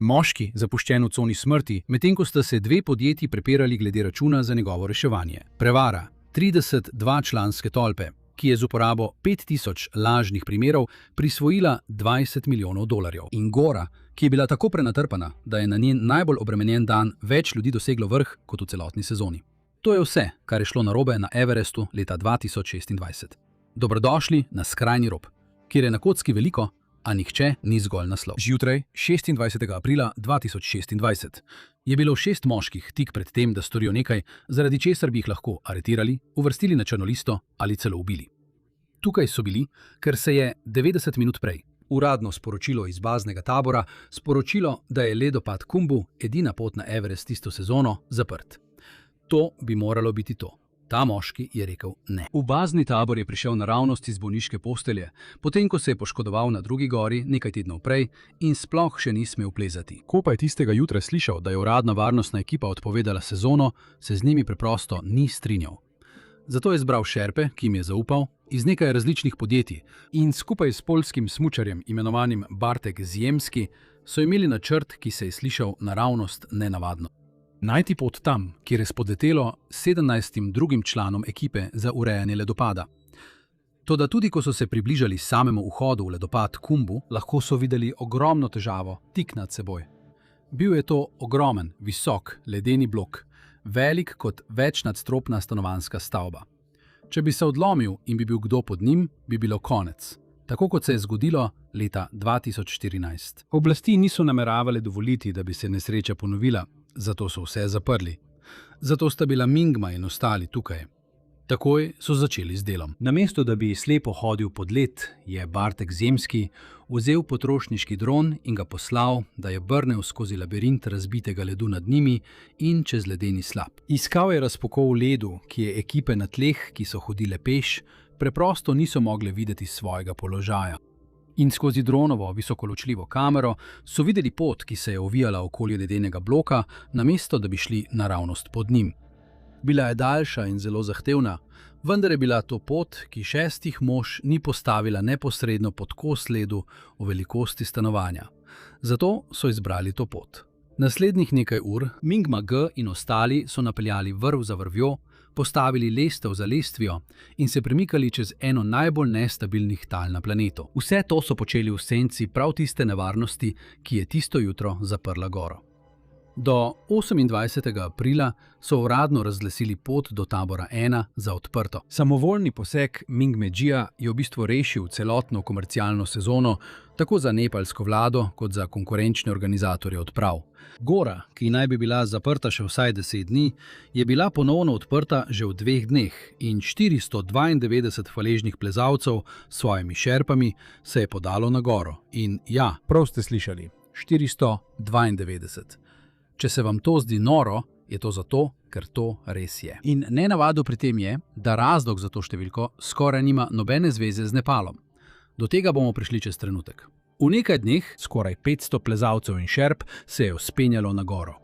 Moški zapuščen v coni smrti, medtem ko sta se dve podjetji prepirali glede računa za njegovo reševanje. Prevara 32-članske tolpe, ki je z uporabo 5000 lažnih primerov prisvojila $20 milijonov. In gora, ki je bila tako prenatrpana, da je na njen najbolj obremenjen dan več ljudi doseglo vrh kot v celotni sezoni. To je vse, kar je šlo narobe na Everestu leta 2026. Dobrodošli na skrajni rob, kjer je na kocki veliko, a nihče ni zgolj naslov. Zjutraj, 26. aprila 2026, je bilo 6 moških tik pred tem, da storijo nekaj, zaradi česar bi jih lahko aretirali, uvrstili na črno listo ali celo ubili. Tukaj so bili, ker se je 90 minut prej uradno sporočilo iz baznega tabora sporočilo, da je ledopad Khumbu, edina pot na Everest tisto sezono, zaprt. To bi moralo biti to. Ta moški je rekel ne. V bazni tabor je prišel naravnost iz bolniške postelje, potem ko se je poškodoval na drugi gori nekaj tednov prej in sploh še ni smel plezati. Ko pa je tistega jutra slišal, da je uradna varnostna ekipa odpovedala sezono, se z njimi preprosto ni strinjal. Zato je zbral šerpe, ki jim je zaupal, iz nekaj različnih podjetij in skupaj s poljskim smučarjem imenovanim Bartek Ziemski so imeli načrt, ki se je slišal naravnost nenavadno. Najti pot tam, kjer je spodletelo 17. drugim članom ekipe za urejanje ledopada. Toda tudi ko so se približali samemu vhodu v ledopad Khumbu, lahko so videli ogromno težavo tik nad seboj. Bil je to ogromen, visok, ledeni blok, velik kot večnadstropna stanovanjska stavba. Če bi se odlomil in bi bil kdo pod njim, bi bilo konec. Tako kot se je zgodilo leta 2014. Oblasti niso nameravale dovoliti, da bi se nesreča ponovila, zato so vse zaprli. Zato sta bila Mingma in ostali tukaj. Takoj so začeli z delom. Namesto, da bi slepo hodil pod led, je Bartek Ziemski vzel potrošniški dron in ga poslal, da je brnel skozi labirint razbitega ledu nad njimi in čez ledeni slap. Iskal je razpokol ledu, ki je ekipe na tleh, ki so hodile peš, preprosto niso mogle videti svojega položaja. In skozi dronovo visokoločljivo kamero so videli pot, ki se je ovijala okoli ledenega bloka, namesto da bi šli naravnost pod njim. Bila je daljša in zelo zahtevna, vendar je bila to pot, ki 6 mož ni postavila neposredno pod kos ledu v velikosti stanovanja. Zato so izbrali to pot. Naslednjih nekaj ur Mingma G in ostali so napeljali vrv za vrvjo, postavili lestev za lestvijo in se premikali čez eno najbolj nestabilnih tal na planetu. Vse to so počeli v senci prav tiste nevarnosti, ki je tisto jutro zaprla goro. Do 28. aprila so uradno razglasili pot do tabora 1 za odprto. Samovoljni poseg Mingme G-ja je v bistvu rešil celotno komercialno sezono, tako za nepalsko vlado kot za konkurenčne organizatorje odprav. Gora, ki naj bi bila zaprta še vsaj 10 dni, je bila ponovno odprta že v 2 dneh in 492 hvaležnih plezalcev s svojimi šerpami se je podalo na goro. In ja, prav ste slišali, 492. Če se vam to zdi noro, je to zato, ker to res je. In nenavado pri tem je, da razlog za to številko skoraj nima nobene zveze z Nepalom. Do tega bomo prišli čez trenutek. V nekaj dneh skoraj 500 plezalcev in šerp se je vzpenjalo na goro.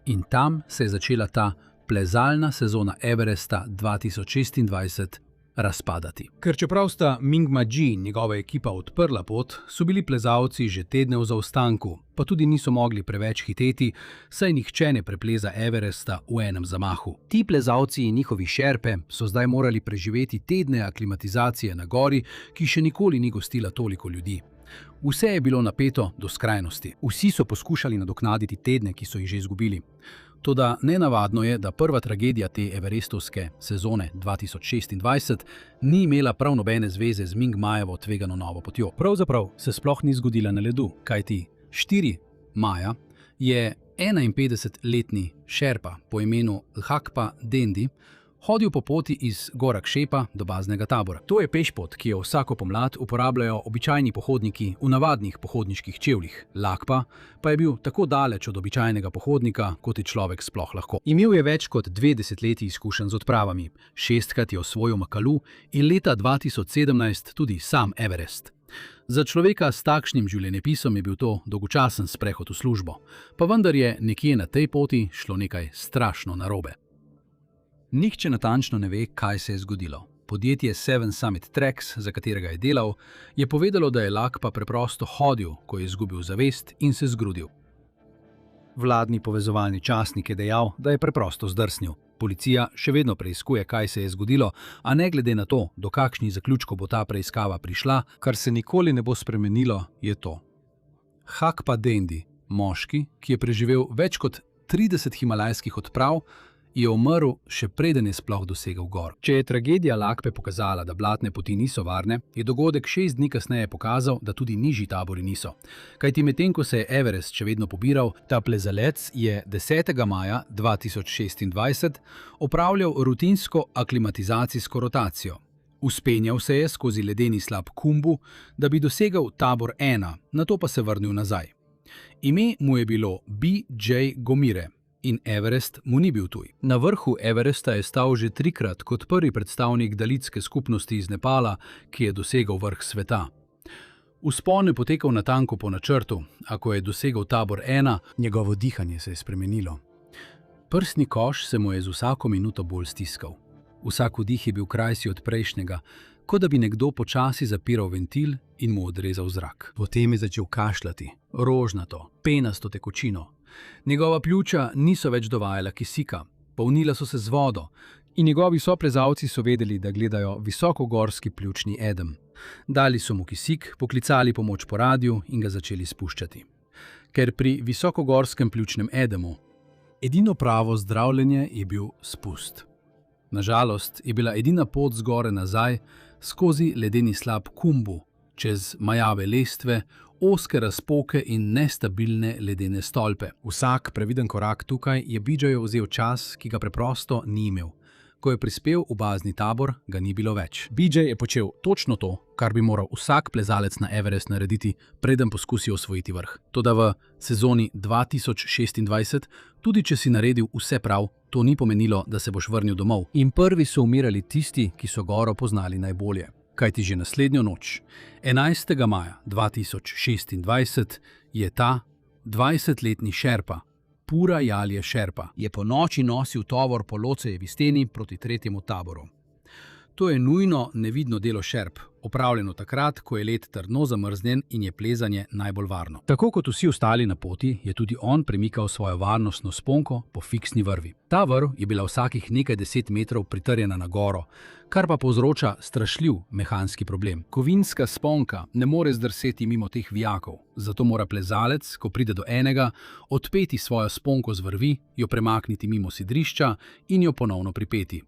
In tam se je začela ta plezalna sezona Everesta 2026 razpadati. Ker čeprav sta Mingma G in njegova ekipa odprla pot, so bili plezalci že tedne v zaostanku, pa tudi niso mogli preveč hiteti, saj nihče ne prepleza Everesta v enem zamahu. Ti plezalci in njihovi šerpe so zdaj morali preživeti tedne aklimatizacije na gori, ki še nikoli ni gostila toliko ljudi. Vse je bilo napeto do skrajnosti. Vsi so poskušali nadoknaditi tedne, ki so jih že izgubili. Toda nenavadno je, da prva tragedija te everestovske sezone 2026 ni imela prav nobene zveze z Mingmajevo tvegano novo potjo. Pravzaprav se sploh ni zgodila na ledu, kajti 4. maja je 51-letni šerpa po imenu Lhakpa Dendi hodil po poti iz Gorakšepa do baznega tabora. To je pešpot, ki jo vsako pomlad uporabljajo običajni pohodniki v navadnih pohodniških čevljih. Lakpa pa je bil tako daleč od običajnega pohodnika, kot je človek sploh lahko. Imel je več kot 2 desetletji izkušenj z odpravami, 6-krat je osvojil Makalu in leta 2017 tudi sam Everest. Za človeka s takšnim življenjepisom je bil to dolgočasen sprehod v službo, pa vendar je nekje na tej poti šlo nekaj strašno narobe. Nihče natančno ne ve, kaj se je zgodilo. Podjetje Seven Summit Tracks, za katerega je delal, je povedalo, da je Lakpa preprosto hodil, ko je izgubil zavest in se zgrudil. Vladni povezovalni časnik je dejal, da je preprosto zdrsnil. Policija še vedno preiskuje, kaj se je zgodilo, a ne glede na to, do kakšnih zaključkov bo ta preiskava prišla, kar se nikoli ne bo spremenilo, je to. Hakpa Dendi, moški, ki je preživel več kot 30 himalajskih odprav, je umrl še preden je sploh dosegel gor. Če je tragedija Lakpe pokazala, da blatne poti niso varne, je dogodek 6 dni kasneje pokazal, da tudi nižji tabori niso. Kajti medtem ko se je Everest še vedno pobiral, ta plezalec je 10. maja 2026 opravljal rutinsko aklimatizacijsko rotacijo. Vzpenjal se je skozi ledeni slap Khumbu, da bi dosegel tabor 1, nato pa se vrnil nazaj. Ime mu je bilo B.J. Gomire. In Everest mu ni bil tuj. Na vrhu Everesta je stal že 3-krat kot prvi predstavnik dalitske skupnosti iz Nepala, ki je dosegel vrh sveta. Vzpon je potekal natanko po načrtu, a ko je dosegel tabor 1, njegovo dihanje se je spremenilo. Prsni koš se mu je z vsako minuto bolj stiskal. Vsak vdih je bil krajši od prejšnjega, kot da bi nekdo počasi zapiral ventil in mu odrezal zrak. Potem je začel kašljati, rožnato, penasto tekočino. Njegova pljuča niso več dovajala kisika, polnila so se z vodo in njegovi soplezalci so vedeli, da gledajo visokogorski pljučni edem. Dali so mu kisik, poklicali pomoč po radiju in ga začeli spuščati. Ker pri visokogorskem pljučnem edemu edino pravo zdravljenje je bil spust. Nažalost je bila edina pot zgore nazaj skozi ledeni slap Khumbu, čez majave lestve, ozke razpoke in nestabilne ledene stolpe. Vsak previden korak tukaj je B.J. vzel čas, ki ga preprosto ni imel. Ko je prispel v bazni tabor, ga ni bilo več. B.J. je počel točno to, kar bi moral vsak plezalec na Everest narediti, preden poskusi osvojiti vrh. Toda v sezoni 2026, tudi če si naredil vse prav, to ni pomenilo, da se boš vrnil domov. In prvi so umirali tisti, ki so goro poznali najbolje. Kajti že naslednjo noč, 11. maja 2026, je ta 20-letni šerpa, Pura Jalje Šerpa, je po noči nosil tovor po Locejevi steni proti 3. taboru. To je nujno nevidno delo šerp, opravljeno takrat, ko je led trdno zamrznjen in je plezanje najbolj varno. Tako kot vsi ostali na poti, je tudi on premikal svojo varnostno sponko po fiksni vrvi. Ta vrv je bila vsakih nekaj 10 metrov pritrjena na goro, kar pa povzroča strašljiv mehanski problem. Kovinska sponka ne more zdrseti mimo teh vijakov, zato mora plezalec, ko pride do enega, odpeti svojo sponko z vrvi, jo premakniti mimo sidrišča in jo ponovno pripeti.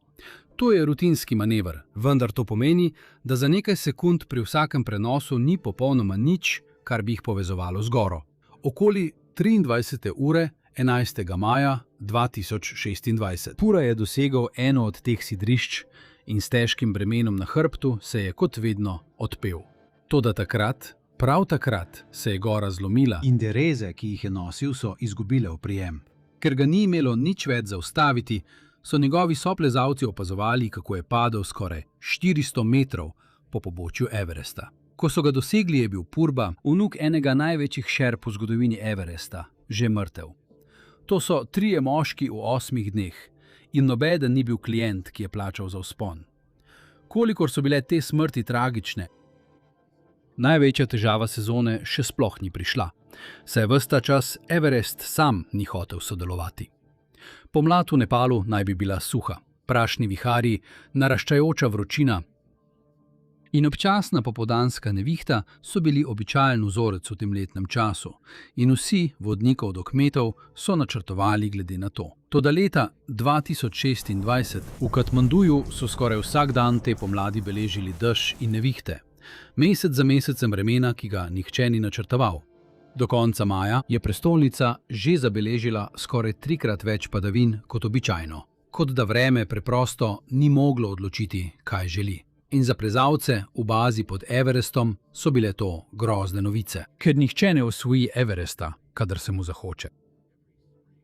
To je rutinski manever, vendar to pomeni, da za nekaj sekund pri vsakem prenosu ni popolnoma nič, kar bi jih povezovalo z goro. Okoli 23. ure 11. maja 2026. Pura je dosegel eno od teh sidrišč in s težkim bremenom na hrbtu se je kot vedno odpel. Toda takrat, prav takrat, se je gora zlomila in dereze, ki jih je nosil, so izgubile oprijem. Ker ga ni imelo nič več zaustaviti, so njegovi soplezalci opazovali, kako je padel skoraj 400 metrov po pobočju Everesta. Ko so ga dosegli, je bil Purba, vnuk enega največjih šerp v zgodovini Everesta, že mrtev. To so 3 moški v 8 dneh in nobeden ni bil klient, ki je plačal za vzpon. Kolikor so bile te smrti tragične, največja težava sezone še sploh ni prišla, saj ves ta čas Everest sam ni hotel sodelovati. Pomlad v Nepalu naj bi bila suha, prašni viharji, naraščajoča vročina in občasna popoldanska nevihta so bili običajen vzorec v tem letnem času in vsi, vodnikov do kmetov, so načrtovali glede na to. Toda leta 2026 v Katmanduju so skoraj vsak dan te pomladi beležili dež in nevihte. Mesec za mesecem vremena, ki ga nihče ni načrtoval. Do konca maja je prestolnica že zabeležila skoraj 3-krat več padavin kot običajno, kot da vreme preprosto ni moglo odločiti, kaj želi. In za plezalce v bazi pod Everestom so bile to grozne novice, ker nihče ne osvoji Everesta, kadar se mu zahoče.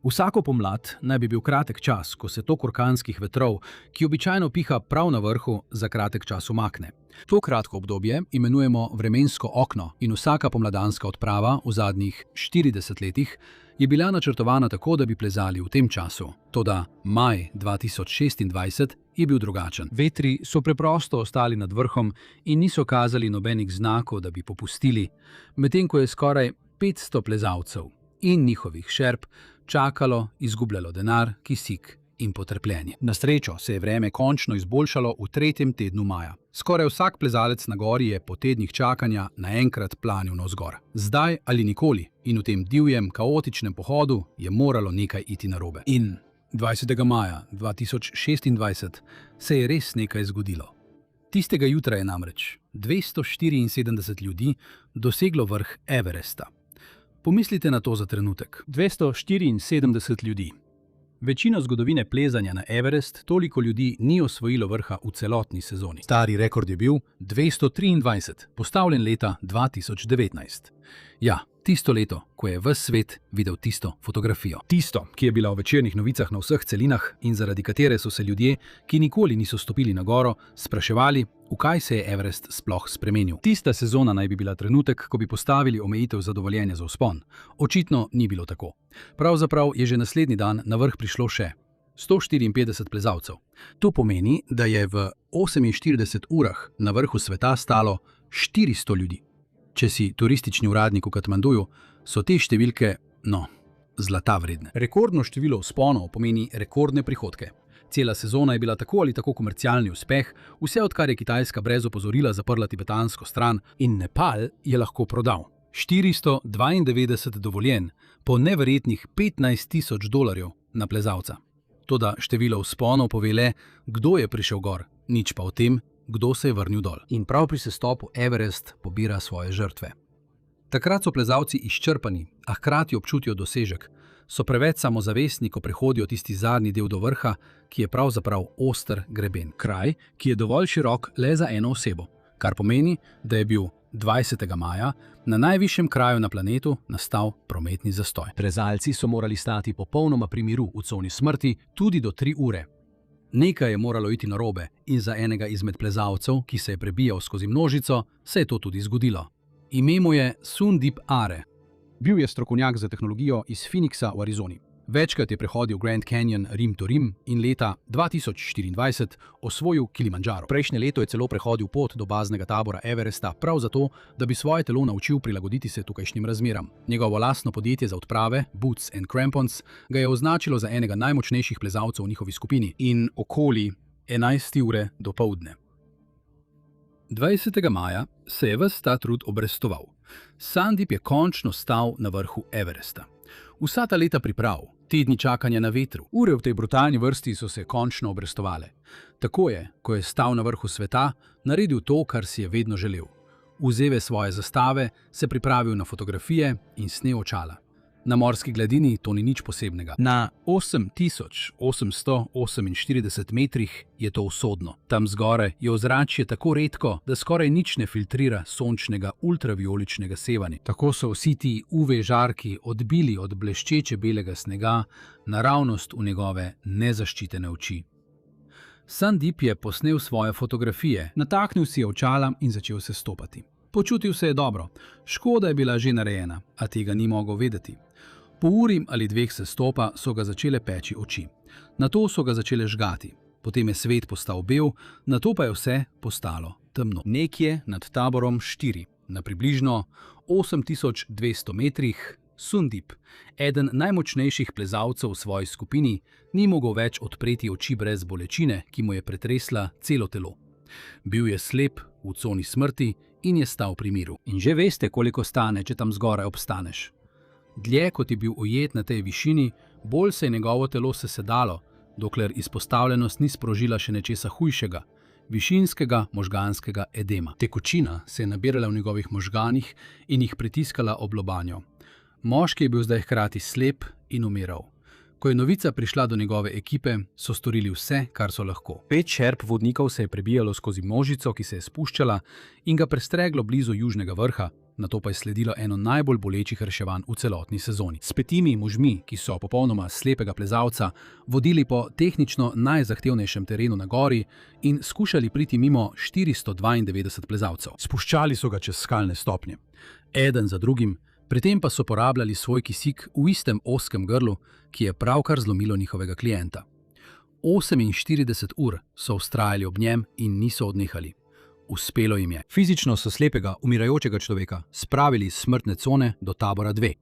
Vsako pomlad naj bi bil kratek čas, ko se tok orkanskih vetrov, ki običajno piha prav na vrhu, za kratek čas umakne. To kratko obdobje imenujemo vremensko okno in vsaka pomladanska odprava v zadnjih 40 letih je bila načrtovana tako, da bi plezali v tem času. Toda maj 2026 je bil drugačen. Vetri so preprosto ostali nad vrhom in niso kazali nobenih znakov, da bi popustili, medtem ko je skoraj 500 plezalcev in njihovih šerp čakalo, izgubljalo denar, kisik in potrpljenje. Na srečo se je vreme končno izboljšalo v 3. tednu maja. Skoraj vsak plezalec na gori je po tednih čakanja naenkrat planil navzgor. Zdaj ali nikoli in v tem divjem, kaotičnem pohodu je moralo nekaj iti narobe. In 20. maja 2026 se je res nekaj zgodilo. Tistega jutra je namreč 274 ljudi doseglo vrh Everesta. Pomislite na to za trenutek. 274 ljudi. Večino zgodovine plezanja na Everest toliko ljudi ni osvojilo vrha v celotni sezoni. Stari rekord je bil 223, postavljen leta 2019. Ja, tisto leto, ko je ves svet videl tisto fotografijo. Tisto, ki je bila v večernih novicah na vseh celinah in zaradi katere so se ljudje, ki nikoli niso stopili na goro, spraševali, v kaj se je Everest sploh spremenil. Tista sezona naj bi bila trenutek, ko bi postavili omejitev za dovoljenje za vzpon. Očitno ni bilo tako. Pravzaprav je že naslednji dan na vrh prišlo še 154 plezalcev. To pomeni, da je v 48 urah na vrhu sveta stalo 400 ljudi. Če si turistični uradnik v Katmanduju, so te številke, zlata vredne. Rekordno število vzponov pomeni rekordne prihodke. Cela sezona je bila tako ali tako komercialni uspeh, vse odkar je Kitajska brez opozorila zaprla tibetansko stran in Nepal je lahko prodal 492 dovoljenj po neverjetnih $15,000 na plezalca. Toda število vzponov pove le, kdo je prišel gor, nič pa o tem, kdo se je vrnil dol. In prav pri sestopu Everest pobira svoje žrtve. Takrat so plezalci izčrpani, a hkrati občutijo dosežek. So preveč samozavestni, ko prehodijo tisti zadnji del do vrha, ki je pravzaprav oster greben. Kraj, ki je dovolj širok le za eno osebo, kar pomeni, da je bil 20. maja na najvišjem kraju na planetu nastal prometni zastoj. Plezalci so morali stati popolnoma pri miru v coni smrti tudi do 3 ure. Nekaj je moralo iti narobe in za enega izmed plezalcev, ki se je prebijal skozi množico, se je to tudi zgodilo. Ime mu je Sundip Are. Bil je strokovnjak za tehnologijo iz Phoenixa v Arizoni. Večkrat je prehodil Grand Canyon rim to rim in leta 2024 osvojil Kilimandžaro. Prejšnje leto je celo prehodil pot do baznega tabora Everesta prav zato, da bi svoje telo naučil prilagoditi se tukajšnjim razmeram. Njegovo lastno podjetje za odprave, Boots and Crampons, ga je označilo za enega najmočnejših plezalcev v njihovi skupini in okoli 11 ure do poldne. 20. maja se je ves ta trud obrestoval. Sandip je končno stal na vrhu Everesta. Vsa ta leta priprav, tedni čakanja na vetru, ure v tej brutalni vrsti so se končno obrestovale. Tako je, ko je stal na vrhu sveta, naredil to, kar si je vedno želel. Vzeve svoje zastave, se pripravil na fotografije in snel očala. Na morski gladini to ni nič posebnega. Na 8848 metrih je to usodno. Tam zgoraj je ozračje tako redko, da skoraj nič ne filtrira sončnega ultravijoličnega sevanja. Tako so vsi ti UV žarki odbili od bleščeče belega snega naravnost v njegove nezaščitene oči. Sandip je posnel svoje fotografije, nataknil si je očala in začel se stopati. Počutil se je dobro. Škoda je bila že narejena, a tega ni mogel vedeti. Po uri ali 2 sestopa so ga začele peči oči. Nato so ga začele žgati. Potem je svet postal bel, nato pa je vse postalo temno. Nekje nad taborom 4, na približno 8200 metrih, Sundip, eden najmočnejših plezalcev v svoji skupini, ni mogel več odpreti oči brez bolečine, ki mu je pretresla celo telo. Bil je slep v coni smrti in je stal pri miru. In že veste, koliko stane, če tam zgoraj obstaneš. Dlje, kot je bil ujet na tej višini, bolj se je njegovo telo sesedalo, dokler izpostavljenost ni sprožila še nečesa hujšega, višinskega možganskega edema. Tekočina se je nabirala v njegovih možganih in jih pritiskala ob lobanjo. Moški je bil zdaj hkrati slep in umiral. Ko je novica prišla do njegove ekipe, so storili vse, kar so lahko. 5 šerp vodnikov se je prebijalo skozi množico, ki se je spuščala in ga prestreglo blizu južnega vrha, nato pa je sledilo eno najbolj bolečih reševanj v celotni sezoni. S 5 možmi, ki so popolnoma slepega plezalca vodili po tehnično najzahtevnejšem terenu na gori in skušali priti mimo 492 plezalcev. Spuščali so ga čez skalne stopnje. Eden za drugim, pri tem pa so porabljali svoj kisik v istem ozkem grlu, ki je pravkar zlomilo njihovega klienta. 48 ur so vztrajali ob njem in niso odnehali. Uspelo jim je. Fizično so slepega, umirajočega človeka spravili iz smrtne cone do tabora 2.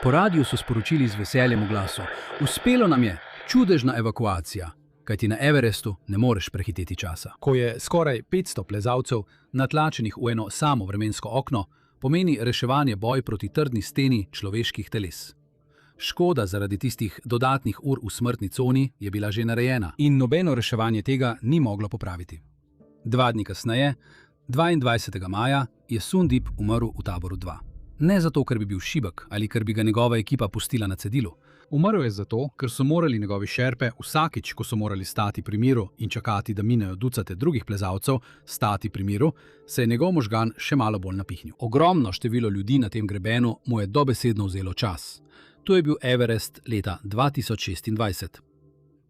Po radiju so sporočili z veseljem v glasu: "Uspelo nam je, čudežna evakuacija, kajti na Everestu ne moreš prehiteti časa." Ko je skoraj 500 plezalcev natlačenih v eno samo vremensko okno, pomeni reševanje boj proti trdni steni človeških teles. Škoda zaradi tistih dodatnih ur v smrtni coni je bila že narejena in nobeno reševanje tega ni moglo popraviti. 2 dni kasneje, 22. maja, je Sundip umrl v taboru 2. Ne zato, ker bi bil šibek ali ker bi ga njegova ekipa pustila na cedilu. Umrl je zato, ker so morali njegovi šerpe vsakič, ko so morali stati pri miru in čakati, da minejo ducate drugih plezalcev, stati pri miru, se je njegov možgan še malo bolj napihnil. Ogromno število ljudi na tem grebenu mu je dobesedno vzelo čas. To je bil Everest leta 2026.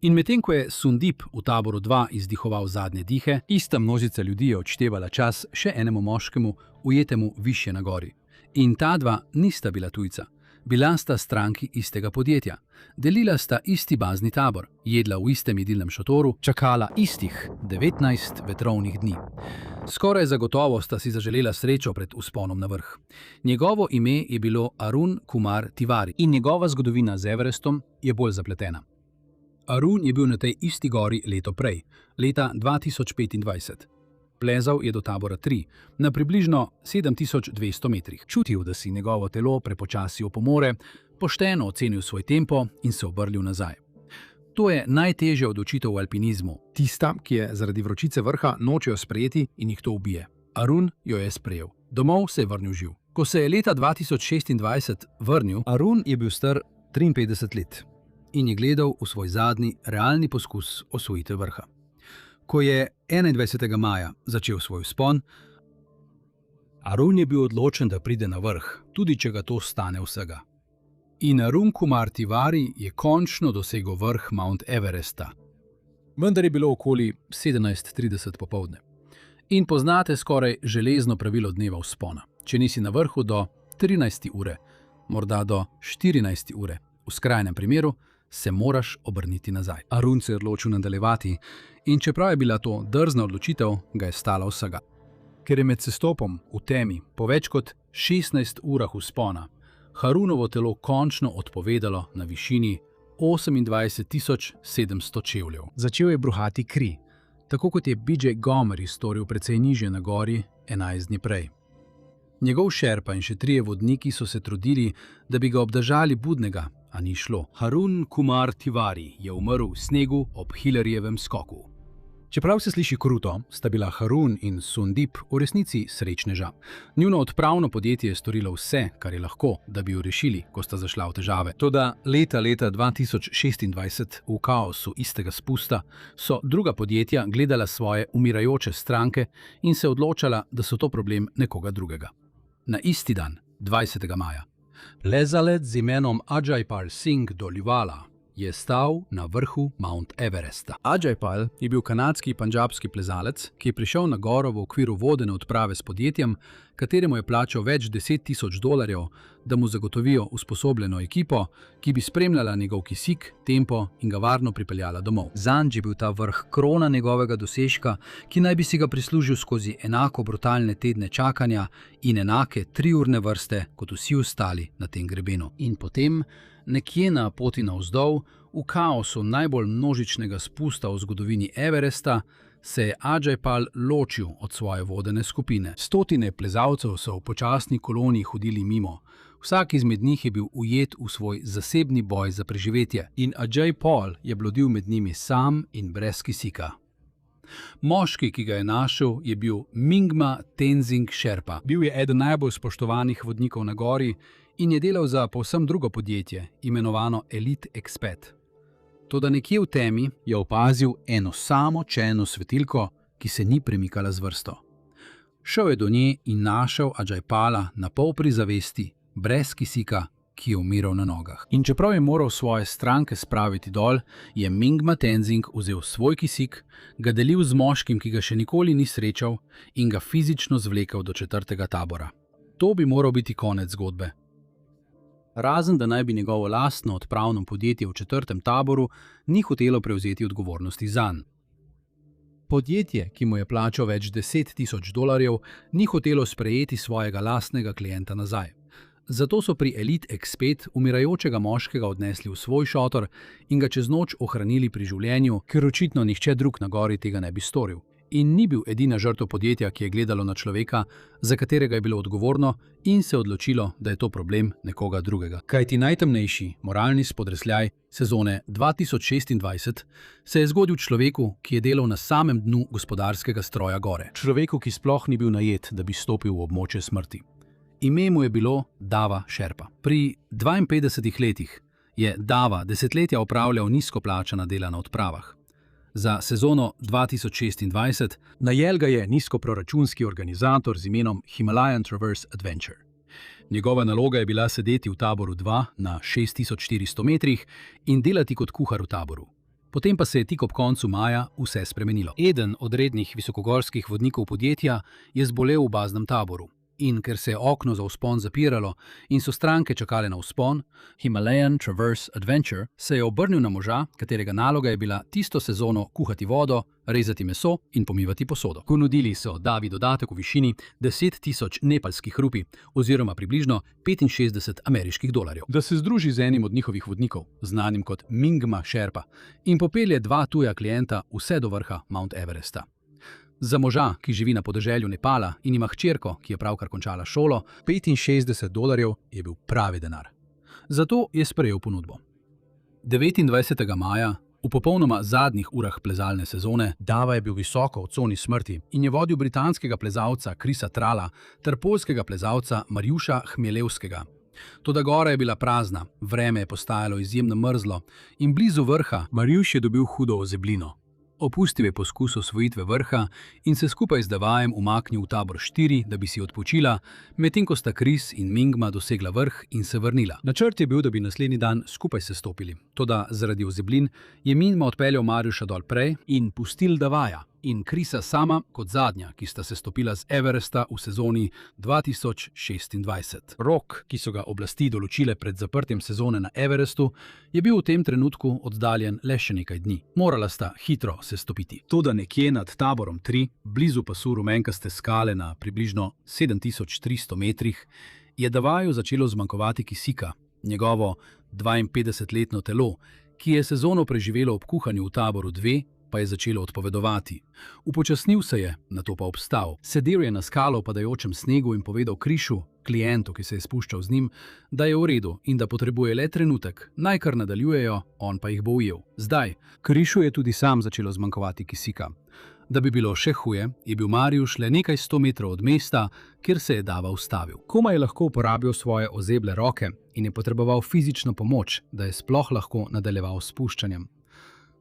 In medtem ko je Sundip v taboru 2 izdihoval zadnje dihe, ista množica ljudi je odštevala čas še enemu moškemu, ujetemu višje na gori. In ta dva nista bila tujca. Bila sta stranki istega podjetja. Delila sta isti bazni tabor, jedla v istem jedilnem šotoru, čakala istih 19 vetrovnih dni. Skoraj zagotovo sta si zaželela srečo pred vzponom na vrh. Njegovo ime je bilo Arun Kumar Tiwari in njegova zgodovina z Everestom je bolj zapletena. Arun je bil na tej isti gori leto prej, leta 2025. Plezal je do tabora 3, na približno 7200 metrih. Čutil, da si njegovo telo prepočasi opomore, pošteno ocenil svoj tempo in se obrnil nazaj. To je najtežja odločitev v alpinizmu, tista, ki je zaradi vročice vrha nočejo sprejeti in jih to ubije. Arun jo je sprejel. Domov se je vrnil živ. Ko se je leta 2026 vrnil, Arun je bil star 53 let in je gledal v svoj zadnji realni poskus osvojitve vrha. Ko je 21. maja začel svoj vzpon, Arun je bil odločen, da pride na vrh, tudi če ga to stane vsega. In Arun Kumar Tiwari je končno dosegel vrh Mount Everesta. Vendar je bilo okoli 17:30 popoldne. In poznate skoraj železno pravilo dneva vzpona. Če nisi na vrhu do 13. ure, morda do 14. ure, v skrajnem primeru, se moraš obrniti nazaj. Arun se je odločil nadaljevati in čeprav je bila to drzna odločitev, ga je stala vsega. Ker je med sestopom v temi po več kot 16 urah vzpona Arunovo telo končno odpovedalo na višini 28.700 čevljev. Začel je bruhati kri, tako kot je BJ Gomery storil precej nižje na gori 11 dni prej. Njegov šerpa in še 3 vodniki so se trudili, da bi ga obdržali budnega, a ni šlo. Arun Kumar Tiwari je umrl v snegu ob Hillarjevem skoku. Čeprav se sliši kruto, sta bila Arun in Sundip v resnici srečneža. Njuno odpravno podjetje je storilo vse, kar je lahko, da bi jo rešili, ko sta zašla v težave. Toda leta 2026, v kaosu istega spusta, so druga podjetja gledala svoje umirajoče stranke in se odločala, da so to problem nekoga drugega. Na isti dan, 20. maja, plezalec z imenom Ajaypal Singh Dholiwala je stal na vrhu Mount Everesta. Ajaypal je bil kanadski pandžabski plezalec, ki je prišel na goro v okviru vodene odprave s podjetjem, kateremu je plačal več $10,000, da mu zagotovijo usposobljeno ekipo, ki bi spremljala njegov kisik, tempo in ga varno pripeljala domov. Zanj je bil ta vrh krona njegovega dosežka, ki naj bi si ga prislužil skozi enako brutalne tedne čakanja in enake 3-urne vrste kot vsi ostali na tem grebenu. In potem, nekje na poti navzdol, v kaosu najbolj množičnega spusta v zgodovini Everesta, se je Ajaypal ločil od svoje vodene skupine. Stotine plezalcev so v počasni koloni hodili mimo. Vsak izmed njih je bil ujet v svoj zasebni boj za preživetje in Ajaypal je blodil med njimi sam in brez kisika. Moški, ki ga je našel, je bil Mingma Tenzing Sherpa. Bil je eden najbolj spoštovanih vodnikov na gori in je delal za povsem drugo podjetje, imenovano Elite Expat. Toda nekje v temi je opazil eno samo čeno svetilko, ki se ni premikala z vrsto. Šel je do nje in našel Ajaypala na pol pri zavesti, brez kisika, ki je umiral na nogah. In čeprav je moral svoje stranke spraviti dol, je Mingma Tenzing vzel svoj kisik, ga delil z moškim, ki ga še nikoli ni srečal, in ga fizično zvlekel do 4. tabora. To bi moral biti konec zgodbe. Razen da naj bi njegovo lastno odpravno podjetje v 4. taboru ni hotelo prevzeti odgovornosti zanj. Podjetje, ki mu je plačal več $10,000, ni hotelo sprejeti svojega lastnega klienta nazaj. Zato so pri Elite X5 umirajočega moškega odnesli v svoj šotor in ga čez noč ohranili pri življenju, ker očitno nihče drug na gori tega ne bi storil. In ni bil edina žrtev podjetja, ki je gledalo na človeka, za katerega je bilo odgovorno in se odločilo, da je to problem nekoga drugega. Kajti najtemnejši moralni spodrsljaj sezone 2026 se je zgodil človeku, ki je delal na samem dnu gospodarskega stroja gore. Človeku, ki sploh ni bil najet, da bi stopil v območje smrti. Ime mu je bilo Dava Sherpa. Pri 52 letih je Dava desetletja opravljal nizko plačana dela na odpravah. Za sezono 2026 najel ga je nizkoproračunski organizator z imenom Himalayan Traverse Adventure. Njegova naloga je bila sedeti v taboru 2 na 6400 metrih in delati kot kuhar v taboru. Potem pa se je tik ob koncu maja vse spremenilo. Eden od rednih visokogorskih vodnikov podjetja je zbolel v baznem taboru. In ker se je okno za vzpon zapiralo in so stranke čakale na vzpon, Himalayan Traverse Adventure se je obrnil na moža, katerega naloga je bila tisto sezono kuhati vodo, rezati meso in pomivati posodo. Ponudili so Davi dodatek v višini 10.000 nepalskih rupi oziroma približno 65 ameriških dolarjev, da se združi z enim od njihovih vodnikov, znanim kot Mingma Sherpa, in popelje 2 tuja klienta vse do vrha Mount Everesta. Za moža, ki živi na podeželju Nepala in ima hčerko, ki je pravkar končala šolo, 65 dolarjev je bil pravi denar. Zato je sprejel ponudbo. 29. maja, v popolnoma zadnjih urah plezalne sezone, Dava je bil visoko v coni smrti in je vodil britanskega plezalca Chrisa Trala ter poljskega plezalca Mariusza Chmielewskiego. Toda gora je bila prazna, vreme je postajalo izjemno mrzlo in blizu vrha Mariusz je dobil hudo ozeblino. Opustil je poskus osvojitve vrha in se skupaj z Davajem umaknil v tabor 4, da bi si odpočila, medtem ko sta Chris in Mingma dosegla vrh in se vrnila. Načrt je bil, da bi naslednji dan skupaj sestopili. Toda zaradi ozeblin je Mingma odpeljal Mariusza dol prej in pustil Davaja in Chrisa sama kot zadnja, ki sta se stopila z Everesta v sezoni 2026. Rok, ki so ga oblasti določile pred zaprtjem sezone na Everestu, je bil v tem trenutku oddaljen le še nekaj dni. Morala sta hitro se stopiti. Toda nekje nad taborom 3, blizu pasu rumenkaste skale na približno 7300 metrih, je Davaju začelo zmanjkovati kisika. Njegovo 52-letno telo, ki je sezono preživelo ob kuhanju v taboru 2, pa je začelo odpovedovati. Upočasnil se je, nato pa obstal. Sedel je na skalo v padajočem snegu in povedal Chrisu, klientu, ki se je spuščal z njim, da je v redu in da potrebuje le trenutek, naj kar nadaljujejo, on pa jih bo ujel. Zdaj, Chrisu je tudi sam začelo zmanjkovati kisika. Da bi bilo še huje, je bil Mariusz le nekaj 100 metrov od mesta, kjer se je Dava ustavil. Komaj je lahko uporabil svoje ozeble roke in je potreboval fizično pomoč, da je sploh lahko nadaljeval s spuščanjem.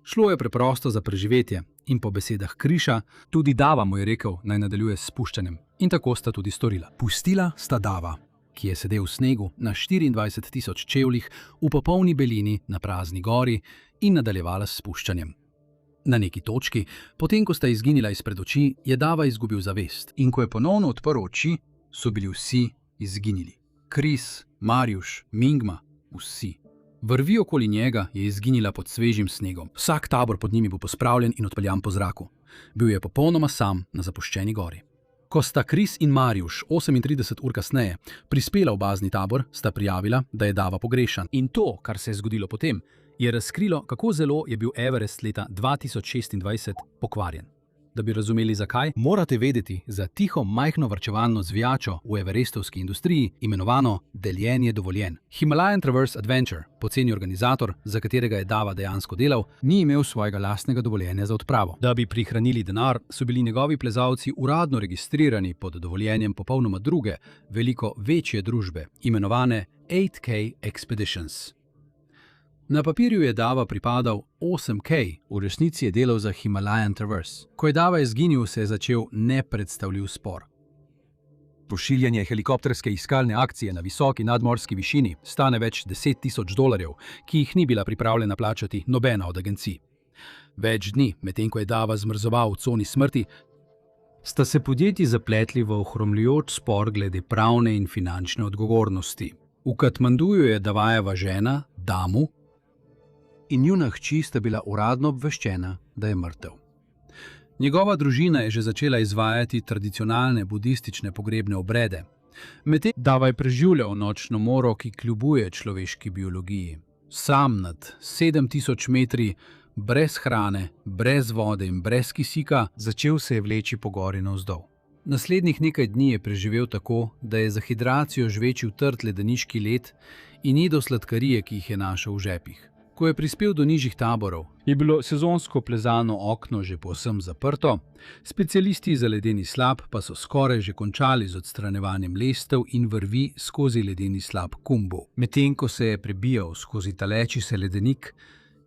Šlo je preprosto za preživetje in po besedah Chrisa tudi Dava mu je rekel, naj nadaljuje s spuščanjem. In tako sta tudi storila. Pustila sta Dava, ki je sedel v snegu na 24.000 čevljih v popolni belini na prazni gori in nadaljevala s spuščanjem. Na neki točki, potem ko sta izginila izpred oči, je Dava izgubil zavest. In ko je ponovno odprl oči, so bili vsi izginili. Chris, Mariusz, Mingma, vsi. Vrvi okoli njega je izginila pod svežim snegom. Vsak tabor pod njimi bo pospravljen in odpeljan po zraku. Bil je popolnoma sam na zapuščeni gori. Ko sta Chris in Mariusz 38 ur kasneje prispela v bazni tabor, sta prijavila, da je Dava pogrešan. In to, kar se je zgodilo potem, je razkrilo, kako zelo je bil Everest leta 2026 pokvarjen. Da bi razumeli zakaj, morate vedeti za tiho majhno varčevalno zvijačo v everestovski industriji imenovano deljenje dovoljenj. Himalayan Traverse Adventure, poceni organizator, za katerega je Dava dejansko delal, ni imel svojega lastnega dovoljenja za odpravo. Da bi prihranili denar, so bili njegovi plezalci uradno registrirani pod dovoljenjem popolnoma druge, veliko večje družbe, imenovane 8K Expeditions. Na papirju je Dava pripadal 8K, v resnici je delal za Himalayan Traverse. Ko je Dava izginil, se je začel nepredstavljiv spor. Pošiljanje helikopterske iskalne akcije na visoki nadmorski višini stane več $10,000, ki jih ni bila pripravljena plačati nobena od agencij. Več dni, medtem ko je Dava zmrzoval v coni smrti, sta se podjetji zapletli v ohromljujoč spor glede pravne in finančne odgovornosti. V Katmanduju je Davajeva žena, Damu, in njuna hči sta bila uradno obveščena, da je mrtev. Njegova družina je že začela izvajati tradicionalne budistične pogrebne obrede. Medtem Dava je preživljal nočno moro, ki kljubuje človeški biologiji. Sam nad 7000 metri, brez hrane, brez vode in brez kisika, začel se je vleči po gori navzdol. Naslednjih nekaj dni je preživel tako, da je za hidracijo žvečil trd ledeniški led in jedel sladkarije, ki jih je našel v žepih. Ko je prispel do nižjih taborov, je bilo sezonsko plezalno okno že povsem zaprto, specialisti za ledeni slap pa so skoraj že končali z odstranjevanjem lestev in vrvi skozi ledeni slap Khumbu. Medtem ko se je prebijal skozi taleči se ledenik,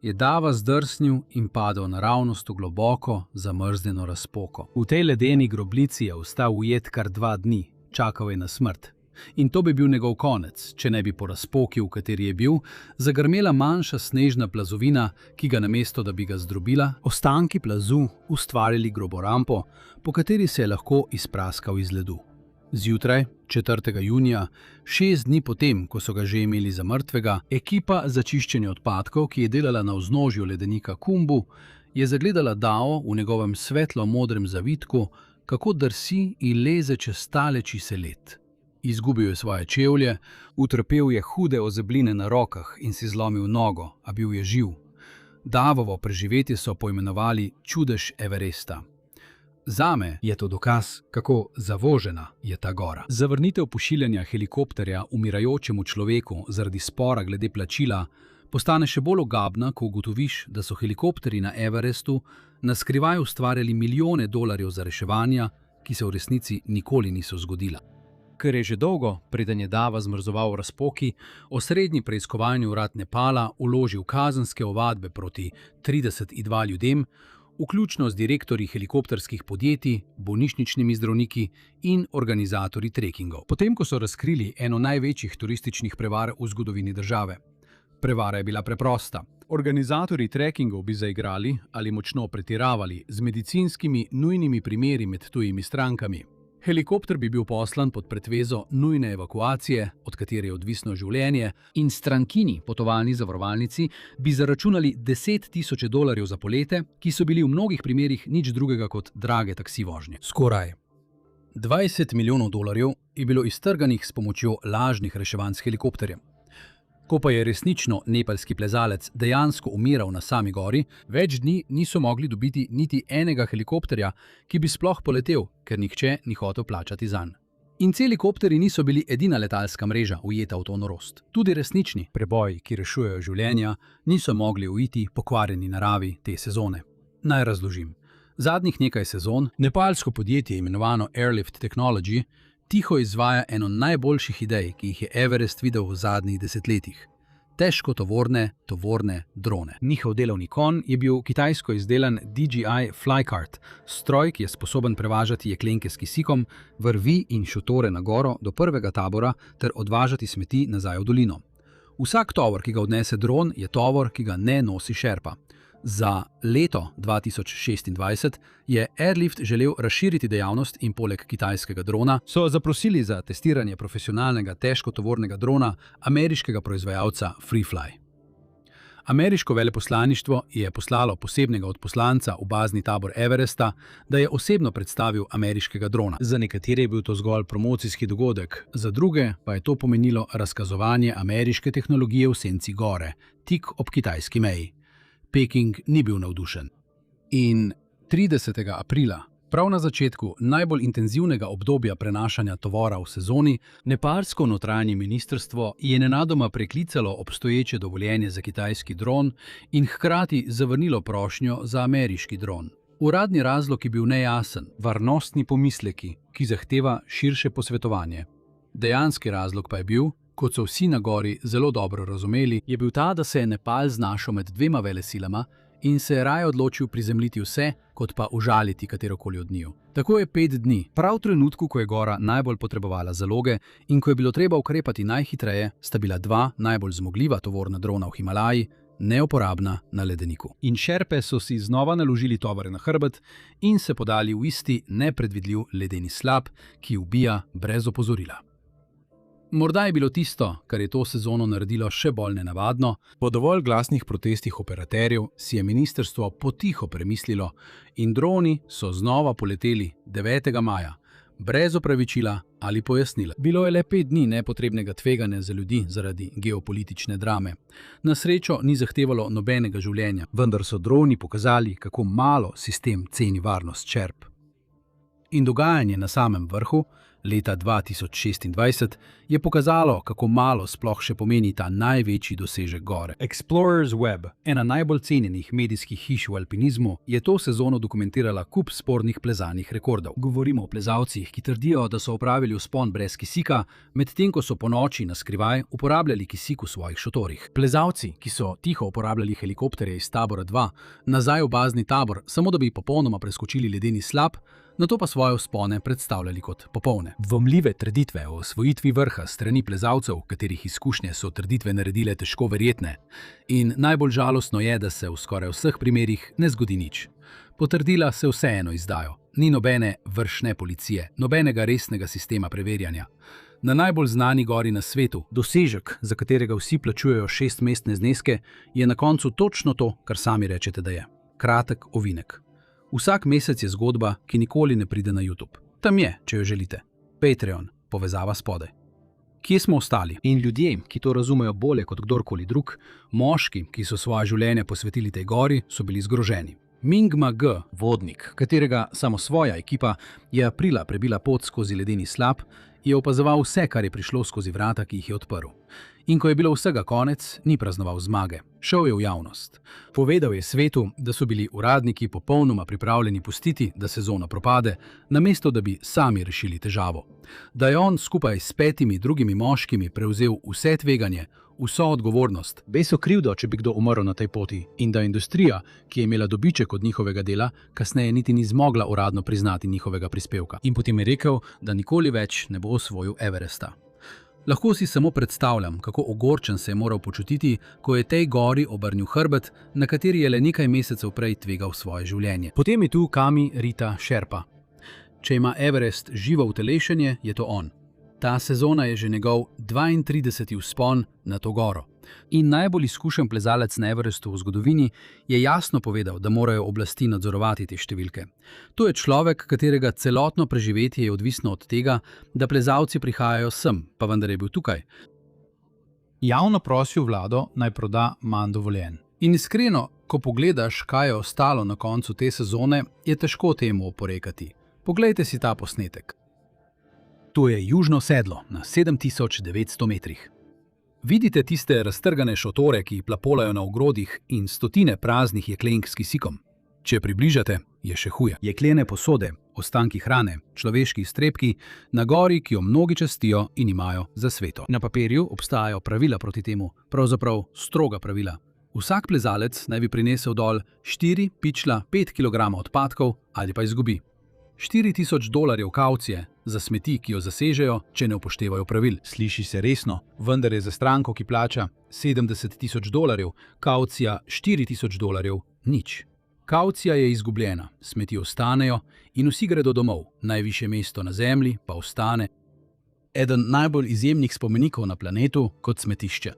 je Dava zdrsnil in padel naravnost v globoko, zamrznjeno razpoko. V tej ledeni groblici je ostal ujet kar 2 dni, čakal je na smrt. In to bi bil njegov konec, če ne bi po razpoki, v kateri je bil, zagrmela manjša snežna plazovina, ki ga namesto, da bi ga zdrobila, ostanki plazu ustvarili grobo rampo, po kateri se je lahko izpraskal iz ledu. Zjutraj, 4. junija, 6 dni potem, ko so ga že imeli za mrtvega, ekipa za čiščenje odpadkov, ki je delala na vznožju ledenika Khumbu, je zagledala Dao v njegovem svetlo-modrem zavitku, kako drsi in leze čez taleči se led. Izgubil je svoje čevlje, utrpel je hude ozebline na rokah in si zlomil nogo, a bil je živ. Davovo preživetje so poimenovali čudež Everesta. Zame je to dokaz, kako zavožena je ta gora. Zavrnitev pošiljanja helikopterja umirajočemu človeku zaradi spora glede plačila postane še bolj ogabna, ko ugotoviš, da so helikopterji na Everestu na skrivaj ustvarjali milijone dolarjev za reševanja, ki se v resnici nikoli niso zgodila. Ker je že dolgo, preden je Dava zmrzoval v razpoki, osrednji preiskovalni urad Nepala vložil kazenske ovadbe proti 32 ljudem, vključno z direktorji helikopterskih podjetij, bolnišničnimi zdravniki in organizatorji trekingov. Potem, ko so razkrili eno največjih turističnih prevar v zgodovini države. Prevara je bila preprosta. Organizatorji trekingov bi zaigrali ali močno pretiravali z medicinskimi nujnimi primeri med tujimi strankami. Helikopter bi bil poslan pod pretvezo nujne evakuacije, od katere je odvisno življenje, in strankini, potovalni zavarovalnici, bi zaračunali $10,000 za polete, ki so bili v mnogih primerih nič drugega kot drage taksi vožnje. Skoraj $20 milijonov je bilo iztrganih s pomočjo lažnih reševanj s helikopterjem. Ko pa je resnično nepalski plezalec dejansko umiral na sami gori, več dni niso mogli dobiti niti enega helikopterja, ki bi sploh poletel, ker nihče ni hotel plačati zanj. In helikopterji niso bili edina letalska mreža ujeta v to norost. Tudi resnični preboji, ki rešujejo življenja, niso mogli uiti pokvarjeni naravi te sezone. Naj razložim. Zadnjih nekaj sezon nepalsko podjetje imenovano Airlift Technology tiho izvaja eno najboljših idej, ki jih je Everest videl v zadnjih desetletjih. Težko tovorne drone. Njihov delovni konj je bil kitajsko izdelan DJI Flycart, stroj, ki je sposoben prevažati jeklenke s kisikom, vrvi in šotore na goro do prvega tabora ter odvažati smeti nazaj v dolino. Vsak tovor, ki ga odnese dron, je tovor, ki ga ne nosi šerpa. Za leto 2026 je Airlift želel razširiti dejavnost in poleg kitajskega drona so zaprosili za testiranje profesionalnega težkotovornega drona ameriškega proizvajalca Freefly. Ameriško veleposlaništvo je poslalo posebnega odposlanca v bazni tabor Everesta, da je osebno predstavil ameriškega drona. Za nekatere je bil to zgolj promocijski dogodek, za druge pa je to pomenilo razkazovanje ameriške tehnologije v senci gore, tik ob kitajski meji. Peking ni bil navdušen. In 30. aprila, prav na začetku najbolj intenzivnega obdobja prenašanja tovora v sezoni, nepalsko notranje ministrstvo je nenadoma preklicalo obstoječe dovoljenje za kitajski dron in hkrati zavrnilo prošnjo za ameriški dron. Uradni razlog je bil nejasen, varnostni pomisleki, ki zahteva širše posvetovanje. Dejanski razlog pa je bil, kot so vsi na gori zelo dobro razumeli, je bil ta, da se je Nepal znašel med dvema velesilama in se je raje odločil prizemljiti vse, kot pa užaliti katerokoli od njiju. Tako je 5 dni, prav v trenutku, ko je gora najbolj potrebovala zaloge in ko je bilo treba ukrepati najhitreje, sta bila 2 najbolj zmogljiva tovorna drona v Himalaji neuporabna na ledeniku. In šerpe so si znova naložili tovore na hrbet in se podali v isti nepredvidljiv ledeni slap, ki ubija brez opozorila. Morda je bilo tisto, kar je to sezono naredilo še bolj nenavadno, po dovolj glasnih protestih operaterjev si je ministrstvo potiho premislilo in droni so znova poleteli 9. maja, brez opravičila ali pojasnila. Bilo je le 5 dni nepotrebnega tveganja za ljudi zaradi geopolitične drame. Na srečo ni zahtevalo nobenega življenja, vendar so droni pokazali, kako malo sistem ceni varnost čerp. In dogajanje na samem vrhu, leta 2026, je pokazalo, kako malo sploh še pomeni ta največji dosežek gore. Explorers Web, ena najbolj cenjenih medijskih hiš v alpinizmu, je to sezono dokumentirala kup spornih plezalnih rekordov. Govorimo o plezalcih, ki trdijo, da so opravili vzpon brez kisika, medtem ko so ponoči na skrivaj uporabljali kisik v svojih šotorih. Plezalci, ki so tiho uporabljali helikopterje iz tabora 2, nazaj v bazni tabor, samo da bi popolnoma preskočili ledeni slap, nato pa svoje vzpone predstavljali kot popolne. Dvomljive trditve o osvojitvi vrha strani plezalcev, katerih izkušnje so trditve naredile težko verjetne. In najbolj žalostno je, da se v skoraj vseh primerih ne zgodi nič. Potrdila se vseeno izdajo. Ni nobene vršne policije, nobenega resnega sistema preverjanja. Na najbolj znani gori na svetu, dosežek, za katerega vsi plačujejo 6-mestne zneske, je na koncu točno to, kar sami rečete, da je. Kratek ovinek. Vsak mesec je zgodba, ki nikoli ne pride na YouTube. Tam je, če jo želite. Patreon, povezava spodaj. Kje smo ostali? In ljudje, ki to razumejo bolje kot kdorkoli drug, moški, ki so svoje življenje posvetili tej gori, so bili zgroženi. Mingma G, vodnik, katerega samo svoja ekipa je aprila prebila pot skozi ledeni slap, je opazoval vse, kar je prišlo skozi vrata, ki jih je odprl. In ko je bilo vsega konec, ni praznoval zmage. Šel je v javnost. Povedal je svetu, da so bili uradniki popolnoma pripravljeni pustiti, da sezona propade, namesto da bi sami rešili težavo. Da je on skupaj s 5 drugimi moškimi prevzel vse tveganje, vso odgovornost, beso krivdo, če bi kdo umrl na tej poti, in da industrija, ki je imela dobiček od njihovega dela, kasneje niti ni zmogla uradno priznati njihovega prispevka. In potem je rekel, da nikoli več ne bo osvojil Everesta. Lahko si samo predstavljam, kako ogorčen se je moral počutiti, ko je tej gori obrnil hrbet, na kateri je le nekaj mesecev prej tvegal svoje življenje. Potem je tu Kami Rita Sherpa. Če ima Everest živo utelešenje, je to on. Ta sezona je že njegov 32. vzpon na to goro. In najbolj izkušen plezalec na Everestu v zgodovini je jasno povedal, da morajo oblasti nadzorovati te številke. To je človek, katerega celotno preživetje je odvisno od tega, da plezalci prihajajo sem, pa vendar je bil tukaj. Javno prosil vlado, naj proda manj dovoljenj. In iskreno, ko pogledaš, kaj je ostalo na koncu te sezone, je težko temu oporekati. Poglejte si ta posnetek. To je južno sedlo na 7900 metrih. Vidite tiste raztrgane šotore, ki plapolajo na ogrodih in stotine praznih jeklenk s kisikom. Če približate, je še huje. Jeklene posode, ostanki hrane, človeški iztrebki, na gori, ki jo mnogi častijo in imajo za sveto. Na papirju obstajajo pravila proti temu, pravzaprav stroga pravila. Vsak plezalec naj bi prinesel dol 4,5 kg odpadkov ali pa izgubi. $4000 kavcije za smeti, ki jo zasežejo, če ne upoštevajo pravil. Sliši se resno, vendar je za stranko, ki plača $70,000, kavcija $4000 nič. Kavcija je izgubljena, smeti ostanejo in vsi gredo domov, najvišje mesto na zemlji pa ostane. Eden najbolj izjemnih spomenikov na planetu kot smetišče.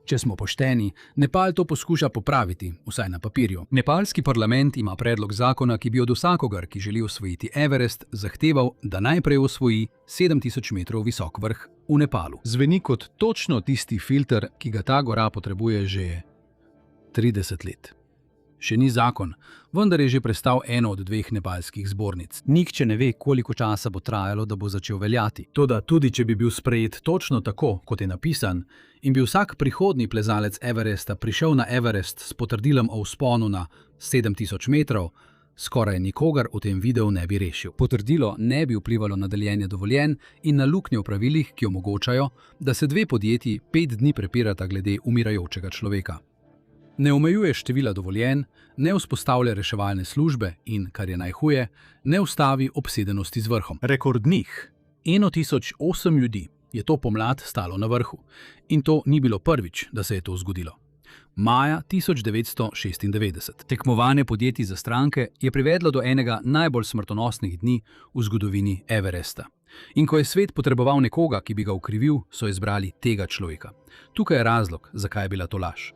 Če smo pošteni, Nepal to poskuša popraviti, vsaj na papirju. Nepalski parlament ima predlog zakona, ki bi od vsakogar, ki želi osvojiti Everest, zahteval, da najprej osvoji 7000 metrov visok vrh v Nepalu. Zveni kot točno tisti filter, ki ga ta gora potrebuje že 30 let. Še ni zakon, vendar je že prestal eno od 2 nepalskih zbornic. Nihče ne ve, koliko časa bo trajalo, da bo začel veljati. Toda tudi, če bi bil sprejet točno tako, kot je napisan, in bi vsak prihodnji plezalec Everesta prišel na Everest s potrdilom o vzponu na 7000 metrov, skoraj nikogar v tem videu ne bi rešil. Potrdilo ne bi vplivalo na deljenje dovoljenj in na luknje v pravilih, ki omogočajo, da se 2 podjetji 5 dni prepirata glede umirajočega človeka. Ne omejuje števila dovoljenj, ne vzpostavlja reševalne službe in, kar je najhuje, ne ustavi obsedenosti z vrhom. Rekordnih 1008 ljudi je to pomlad stalo na vrhu. In to ni bilo prvič, da se je to zgodilo. Maja 1996. Tekmovanje podjetij za stranke je privedlo do enega najbolj smrtonosnih dni v zgodovini Everesta. In ko je svet potreboval nekoga, ki bi ga ukrivil, so izbrali tega človeka. Tukaj je razlog, zakaj je bila to laž.